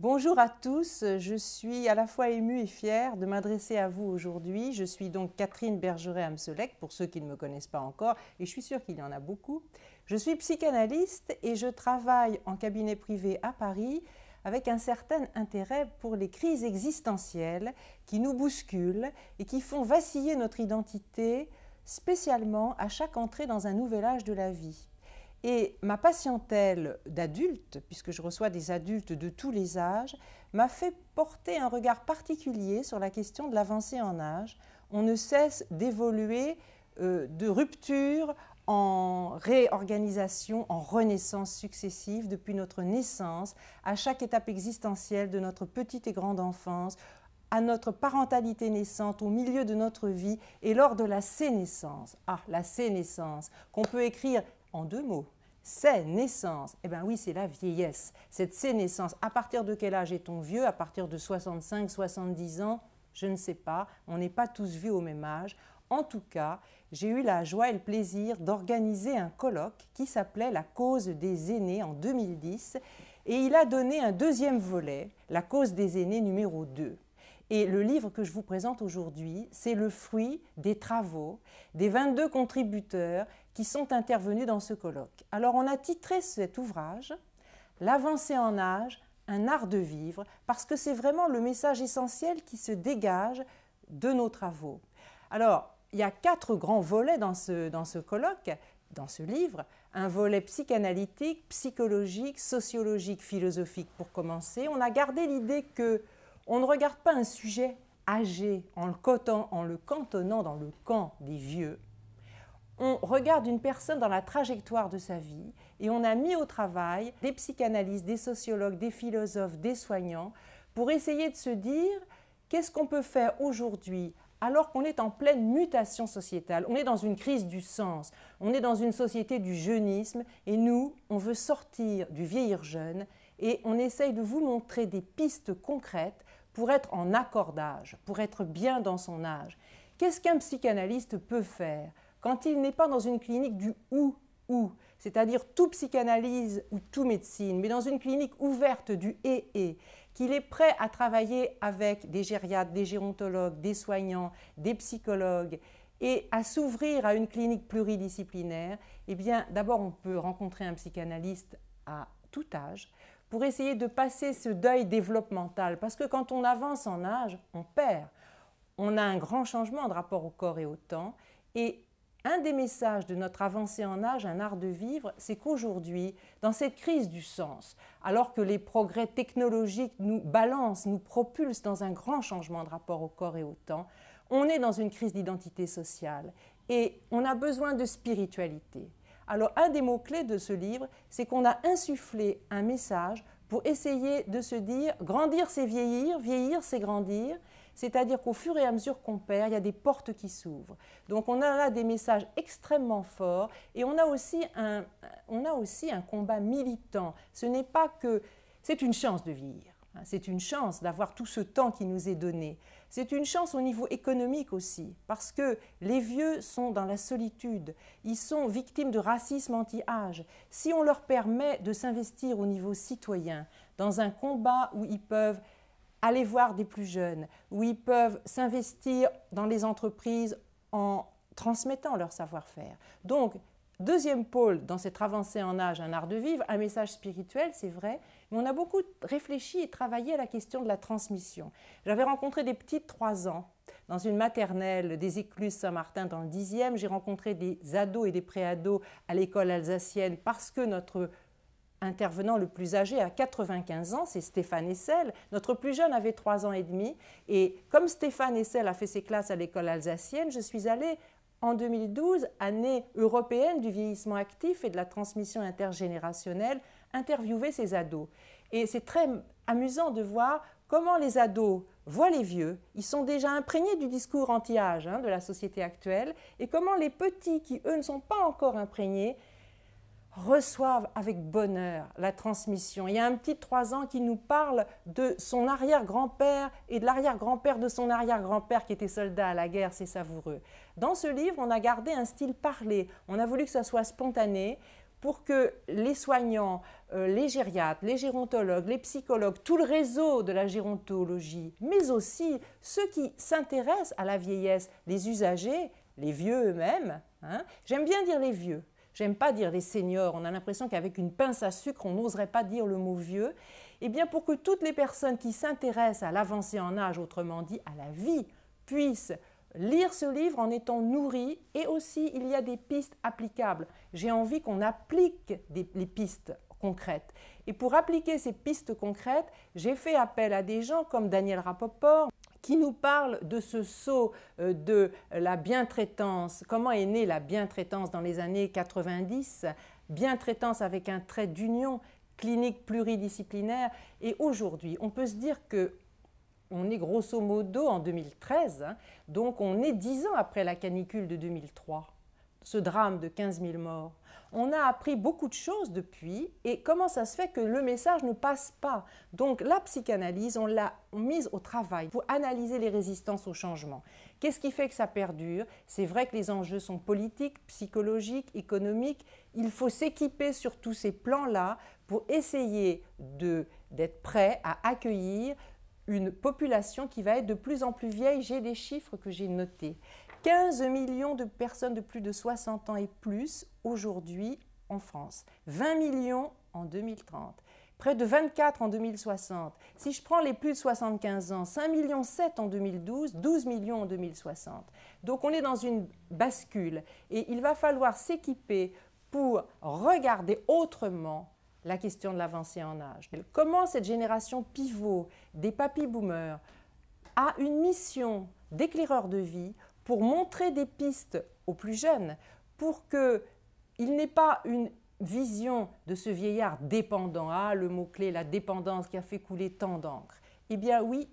Bonjour à tous, je suis à la fois émue et fière de m'adresser à vous aujourd'hui. Je suis donc Catherine Bergeret-Amselec, pour ceux qui ne me connaissent pas encore, et je suis sûre qu'il y en a beaucoup. Je suis psychanalyste et je travaille en cabinet privé à Paris avec un certain intérêt pour les crises existentielles qui nous bousculent et qui font vaciller notre identité, spécialement à chaque entrée dans un nouvel âge de la vie. Et ma patientèle d'adultes, puisque je reçois des adultes de tous les âges, m'a fait porter un regard particulier sur la question de l'avancée en âge. On ne cesse d'évoluer de rupture en réorganisation, en renaissance successive depuis notre naissance, à chaque étape existentielle de notre petite et grande enfance, à notre parentalité naissante, au milieu de notre vie et lors de la sénescence. Ah, la sénescence, qu'on peut écrire en deux mots. C'est naissance. Eh bien oui, c'est la vieillesse. Cette sénescence, à partir de quel âge est-on vieux? À partir de 65, 70 ans? Je ne sais pas. On n'est pas tous vieux au même âge. En tout cas, j'ai eu la joie et le plaisir d'organiser un colloque qui s'appelait La cause des aînés en 2010. Et il a donné un deuxième volet, La cause des aînés numéro 2. Et le livre que je vous présente aujourd'hui, c'est le fruit des travaux des 22 contributeurs qui sont intervenus dans ce colloque. Alors on a titré cet ouvrage « L'avancée en âge, un art de vivre » parce que c'est vraiment le message essentiel qui se dégage de nos travaux. Alors, il y a 4 grands volets dans ce colloque, dans ce livre. Un volet psychanalytique, psychologique, sociologique, philosophique pour commencer. On a gardé l'idée que on ne regarde pas un sujet âgé en le cantonnant dans le camp des vieux. On regarde une personne dans la trajectoire de sa vie et on a mis au travail des psychanalystes, des sociologues, des philosophes, des soignants pour essayer de se dire qu'est-ce qu'on peut faire aujourd'hui alors qu'on est en pleine mutation sociétale. On est dans une crise du sens, on est dans une société du jeunisme et nous, on veut sortir du vieillir jeune et on essaye de vous montrer des pistes concrètes pour être en accordage, pour être bien dans son âge. Qu'est-ce qu'un psychanalyste peut faire quand il n'est pas dans une clinique du ou, c'est-à-dire tout psychanalyse ou tout médecine, mais dans une clinique ouverte du et, qu'il est prêt à travailler avec des gériatres, des gérontologues, des soignants, des psychologues, et à s'ouvrir à une clinique pluridisciplinaire, eh bien d'abord on peut rencontrer un psychanalyste à tout âge, pour essayer de passer ce deuil développemental. Parce que quand on avance en âge, on perd. On a un grand changement de rapport au corps et au temps. Et un des messages de notre avancée en âge, un art de vivre, c'est qu'aujourd'hui, dans cette crise du sens, alors que les progrès technologiques nous balancent, nous propulsent dans un grand changement de rapport au corps et au temps, on est dans une crise d'identité sociale et on a besoin de spiritualité. Alors, un des mots-clés de ce livre, c'est qu'on a insufflé un message pour essayer de se dire « grandir, c'est vieillir, vieillir, c'est grandir », c'est-à-dire qu'au fur et à mesure qu'on perd, il y a des portes qui s'ouvrent. Donc, on a là des messages extrêmement forts et on a aussi un combat militant. Ce n'est pas que… c'est une chance de vieillir. C'est une chance d'avoir tout ce temps qui nous est donné. C'est une chance au niveau économique aussi, parce que les vieux sont dans la solitude, ils sont victimes de racisme anti-âge. Si on leur permet de s'investir au niveau citoyen, dans un combat où ils peuvent aller voir des plus jeunes, où ils peuvent s'investir dans les entreprises en transmettant leur savoir-faire. Donc, deuxième pôle dans cette avancée en âge, un art de vivre, un message spirituel, c'est vrai, mais on a beaucoup réfléchi et travaillé à la question de la transmission. J'avais rencontré des petites 3 ans dans une maternelle des Écluses Saint-Martin dans le 10e. J'ai rencontré des ados et des préados à l'école alsacienne parce que notre intervenant le plus âgé a 95 ans, c'est Stéphane Hessel. Notre plus jeune avait 3 ans et demi. Et comme Stéphane Hessel a fait ses classes à l'école alsacienne, je suis allée en 2012, année européenne du vieillissement actif et de la transmission intergénérationnelle, interviewer ces ados. Et c'est très amusant de voir comment les ados voient les vieux. Ils sont déjà imprégnés du discours anti-âge de la société actuelle et comment les petits qui, eux, ne sont pas encore imprégnés, reçoivent avec bonheur la transmission. Il y a un petit de 3 ans qui nous parle de son arrière-grand-père et de l'arrière-grand-père de son arrière-grand-père qui était soldat à la guerre, c'est savoureux. Dans ce livre, on a gardé un style parlé, on a voulu que ça soit spontané pour que les soignants, les gériatres, les gérontologues, les psychologues, tout le réseau de la gérontologie, mais aussi ceux qui s'intéressent à la vieillesse, les usagers, les vieux eux-mêmes, hein. J'aime bien dire les vieux, j'aime pas dire les seniors, on a l'impression qu'avec une pince à sucre, on n'oserait pas dire le mot vieux. Eh bien, pour que toutes les personnes qui s'intéressent à l'avancée en âge, autrement dit à la vie, puissent lire ce livre en étant nourries, et aussi il y a des pistes applicables. J'ai envie qu'on applique les pistes concrètes. Et pour appliquer ces pistes concrètes, j'ai fait appel à des gens comme Daniel Rapoport, qui nous parle de ce saut de la bientraitance. Comment est née la bientraitance dans les années 90 ? Bientraitance avec un trait d'union, clinique pluridisciplinaire. Et aujourd'hui, on peut se dire que on est grosso modo en 2013, hein, donc on est 10 ans après la canicule de 2003, ce drame de 15 000 morts. On a appris beaucoup de choses depuis, et comment ça se fait que le message ne passe pas? Donc la psychanalyse, on l'a mise au travail pour analyser les résistances au changement. Qu'est-ce qui fait que ça perdure? C'est vrai que les enjeux sont politiques, psychologiques, économiques. Il faut s'équiper sur tous ces plans-là pour essayer d'être prêt à accueillir une population qui va être de plus en plus vieille. J'ai des chiffres que j'ai notés. 15 millions de personnes de plus de 60 ans et plus aujourd'hui en France. 20 millions en 2030. Près de 24 en 2060. Si je prends les plus de 75 ans, 5,7 millions en 2012, 12 millions en 2060. Donc on est dans une bascule et il va falloir s'équiper pour regarder autrement la question de l'avancée en âge. Comment cette génération pivot des papy-boomers a une mission d'éclaireur de vie pour montrer des pistes aux plus jeunes, pour qu'il n'ait pas une vision de ce vieillard dépendant. Ah, le mot-clé, la dépendance qui a fait couler tant d'encre. Eh bien oui,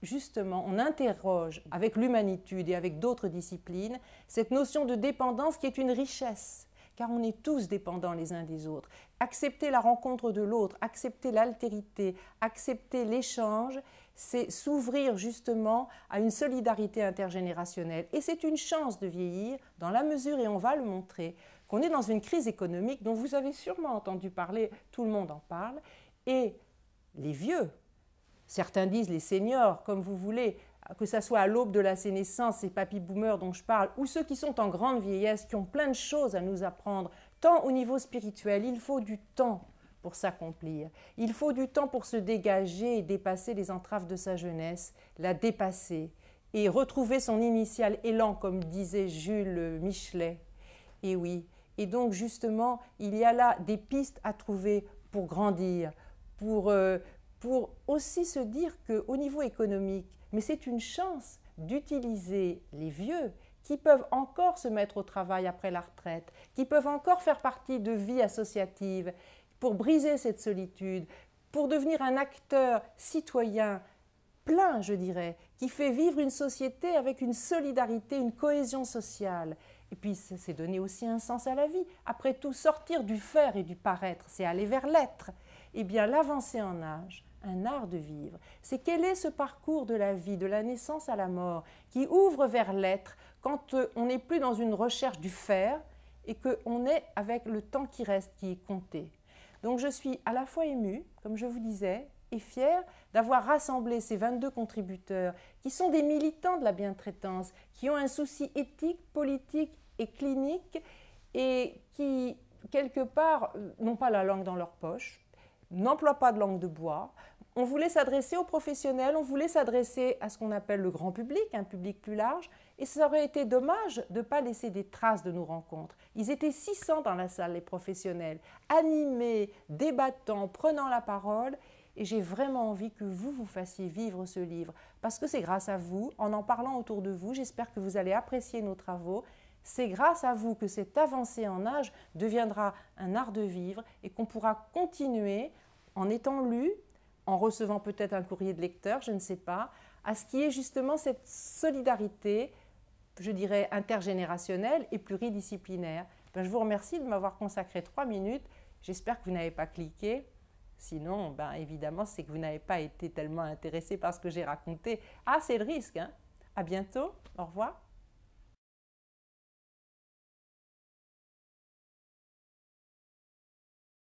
justement, on interroge avec l'humanitude et avec d'autres disciplines cette notion de dépendance qui est une richesse, car on est tous dépendants les uns des autres. Accepter la rencontre de l'autre, accepter l'altérité, accepter l'échange, c'est s'ouvrir justement à une solidarité intergénérationnelle. Et c'est une chance de vieillir dans la mesure, et on va le montrer, qu'on est dans une crise économique dont vous avez sûrement entendu parler, tout le monde en parle, et les vieux, certains disent les seniors, comme vous voulez, que ce soit à l'aube de la sénescence, ces papy-boomers dont je parle, ou ceux qui sont en grande vieillesse, qui ont plein de choses à nous apprendre, tant au niveau spirituel, il faut du temps pour s'accomplir. Il faut du temps pour se dégager et dépasser les entraves de sa jeunesse, la dépasser et retrouver son initial élan, comme disait Jules Michelet. Et oui, et donc justement, il y a là des pistes à trouver pour grandir, pour aussi se dire qu'au niveau économique, mais c'est une chance d'utiliser les vieux qui peuvent encore se mettre au travail après la retraite, qui peuvent encore faire partie de vie associative, pour briser cette solitude, pour devenir un acteur citoyen plein, je dirais, qui fait vivre une société avec une solidarité, une cohésion sociale. Et puis, c'est donner aussi un sens à la vie. Après tout, sortir du faire et du paraître, c'est aller vers l'être. Eh bien, l'avancée en âge, un art de vivre, c'est quel est ce parcours de la vie, de la naissance à la mort, qui ouvre vers l'être quand on n'est plus dans une recherche du faire et qu'on est avec le temps qui reste, qui est compté. Donc je suis à la fois émue, comme je vous disais, et fière d'avoir rassemblé ces 22 contributeurs qui sont des militants de la bientraitance, qui ont un souci éthique, politique et clinique et qui, quelque part, n'ont pas la langue dans leur poche, n'emploient pas de langue de bois. On voulait s'adresser aux professionnels, on voulait s'adresser à ce qu'on appelle le grand public, un public plus large, et ça aurait été dommage de ne pas laisser des traces de nos rencontres. Ils étaient 600 dans la salle, les professionnels, animés, débattants, prenant la parole, et j'ai vraiment envie que vous fassiez vivre ce livre, parce que c'est grâce à vous, en parlant autour de vous, j'espère que vous allez apprécier nos travaux. C'est grâce à vous que cette avancée en âge deviendra un art de vivre et qu'on pourra continuer en étant lu, en recevant peut-être un courrier de lecteur, je ne sais pas, à ce qui est justement cette solidarité, je dirais intergénérationnelle et pluridisciplinaire. Je vous remercie de m'avoir consacré 3 minutes. J'espère que vous n'avez pas cliqué. Sinon, évidemment, c'est que vous n'avez pas été tellement intéressé par ce que j'ai raconté. Ah, c'est le risque, hein. À bientôt. Au revoir.